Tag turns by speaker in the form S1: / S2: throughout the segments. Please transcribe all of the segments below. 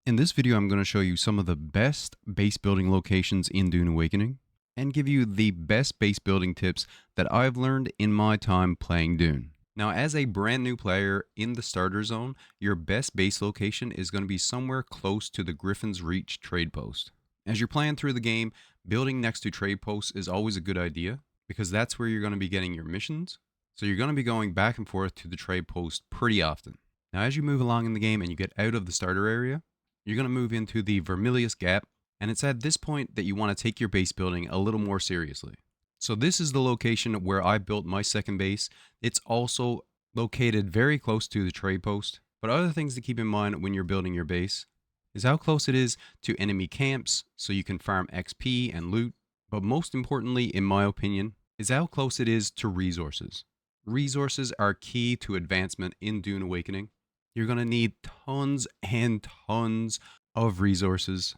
S1: In this video, I'm going to show you some of the best base building locations in Dune Awakening and give you the best base building tips that I've learned in my time playing Dune. Now, as a brand new player in the starter zone, your best base location is going to be somewhere close to the Griffin's Reach trade post. As you're playing through the game, building next to trade posts is always a good idea because that's where you're going to be getting your missions. So you're going to be going back and forth to the trade post pretty often. Now, as you move along in the game and you get out of the starter area, you're going to move into the Vermilius Gap, and it's at this point that you want to take your base building a little more seriously. So this is the location where I built my second base. It's also located very close to the trade post, but other things to keep in mind when you're building your base is how close it is to enemy camps so you can farm XP and loot, but most importantly, in my opinion, is how close it is to resources. Resources are key to advancement in Dune Awakening. You're going to need tons and tons of resources.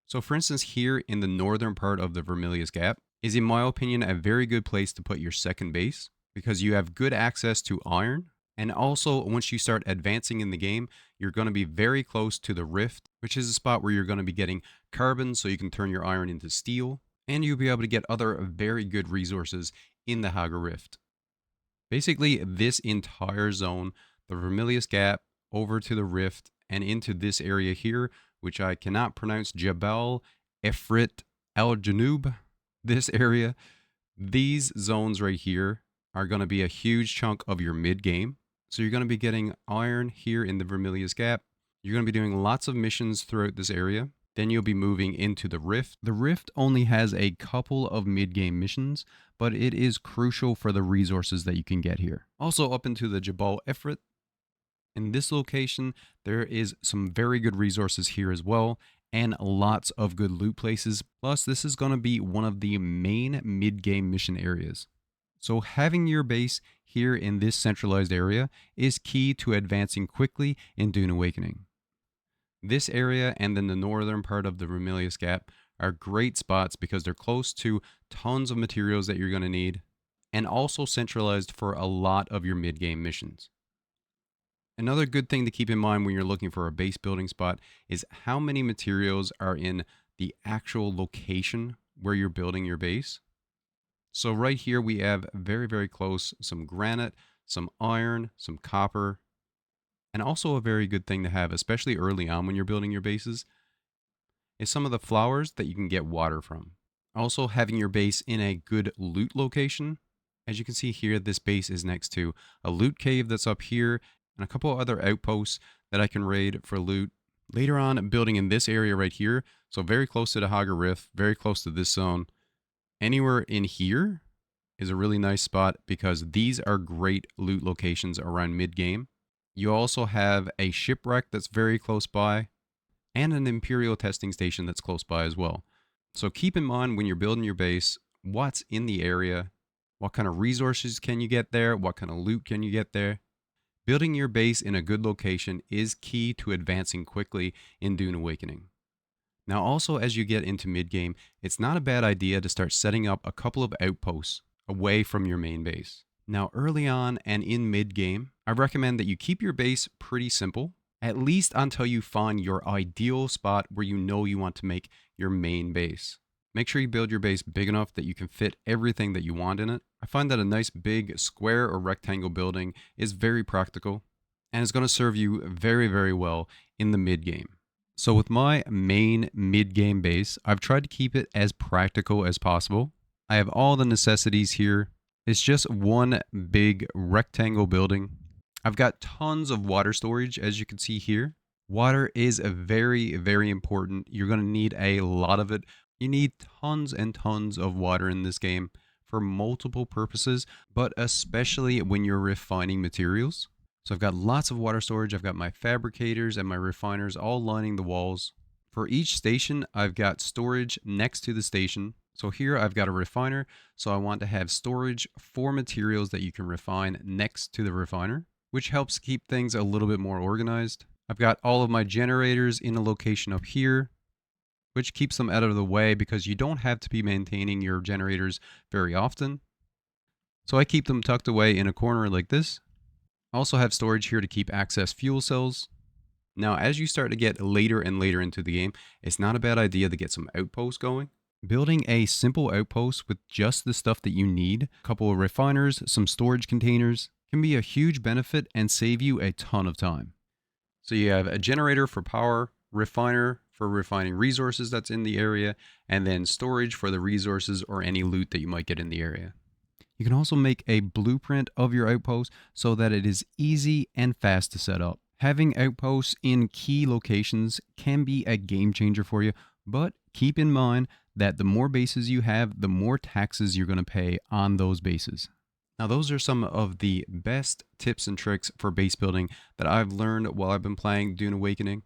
S1: So for instance, here in the northern part of the Vermilius Gap is, in my opinion, a very good place to put your second base because you have good access to iron. And also, once you start advancing in the game, you're going to be very close to the Rift, which is a spot where you're going to be getting carbon so you can turn your iron into steel. And you'll be able to get other very good resources in the Haga Rift. Basically, this entire zone, the Vermilius Gap, over to the Rift, and into this area here, which I cannot pronounce, Jabal Efrit Al Janub, this area. These zones right here are going to be a huge chunk of your mid game. So you're going to be getting iron here in the Vermilius Gap. You're going to be doing lots of missions throughout this area. Then you'll be moving into the Rift. The Rift only has a couple of mid-game missions, but it is crucial for the resources that you can get here. Also up into the Jabal Efrit. In this location, there is some very good resources here as well, and lots of good loot places. Plus, this is going to be one of the main mid-game mission areas. So having your base here in this centralized area is key to advancing quickly in Dune Awakening. This area and then the northern part of the Vermilius Gap are great spots because they're close to tons of materials that you're going to need, and also centralized for a lot of your mid-game missions. Another good thing to keep in mind when you're looking for a base building spot is how many materials are in the actual location where you're building your base. So right here we have very, very close some granite, some iron, some copper, and also a very good thing to have, especially early on when you're building your bases, is some of the flowers that you can get water from. Also, having your base in a good loot location. As you can see here, this base is next to a loot cave that's up here and a couple other outposts that I can raid for loot. Later on, building in this area right here, so very close to the Haga Rift, very close to this zone. Anywhere in here is a really nice spot because these are great loot locations around mid-game. You also have a shipwreck that's very close by and an Imperial testing station that's close by as well. So keep in mind when you're building your base, what's in the area, what kind of resources can you get there, what kind of loot can you get there. Building your base in a good location is key to advancing quickly in Dune Awakening. Now also, as you get into mid-game, it's not a bad idea to start setting up a couple of outposts away from your main base. Now early on and in mid-game, I recommend that you keep your base pretty simple, at least until you find your ideal spot where you know you want to make your main base. Make sure you build your base big enough that you can fit everything that you want in it. I find that a nice big square or rectangle building is very practical and is going to serve you very, very well in the mid-game. So with my main mid-game base, I've tried to keep it as practical as possible. I have all the necessities here. It's just one big rectangle building. I've got tons of water storage, as you can see here. Water is very, very important. You're going to need a lot of it. You need tons and tons of water in this game for multiple purposes, but especially when you're refining materials. So I've got lots of water storage. I've got my fabricators and my refiners all lining the walls. For each station, I've got storage next to the station. So here I've got a refiner. So I want to have storage for materials that you can refine next to the refiner, which helps keep things a little bit more organized. I've got all of my generators in a location up here, which keeps them out of the way because you don't have to be maintaining your generators very often. So I keep them tucked away in a corner like this. I also have storage here to keep excess fuel cells. Now, as you start to get later and later into the game, it's not a bad idea to get some outposts going. Building a simple outpost with just the stuff that you need, a couple of refiners, some storage containers, can be a huge benefit and save you a ton of time. So you have a generator for power, refiner for refining resources that's in the area, and then storage for the resources or any loot that you might get in the area. You can also make a blueprint of your outpost so that it is easy and fast to set up. Having outposts in key locations can be a game changer for you, but keep in mind that the more bases you have, the more taxes you're going to pay on those bases. Now, those are some of the best tips and tricks for base building that I've learned while I've been playing Dune Awakening.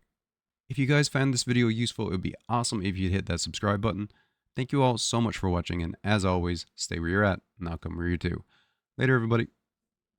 S1: If you guys found this video useful, it would be awesome if you'd hit that subscribe button. Thank you all so much for watching, and as always, stay where you're at, and I'll come where you're to. Later, everybody.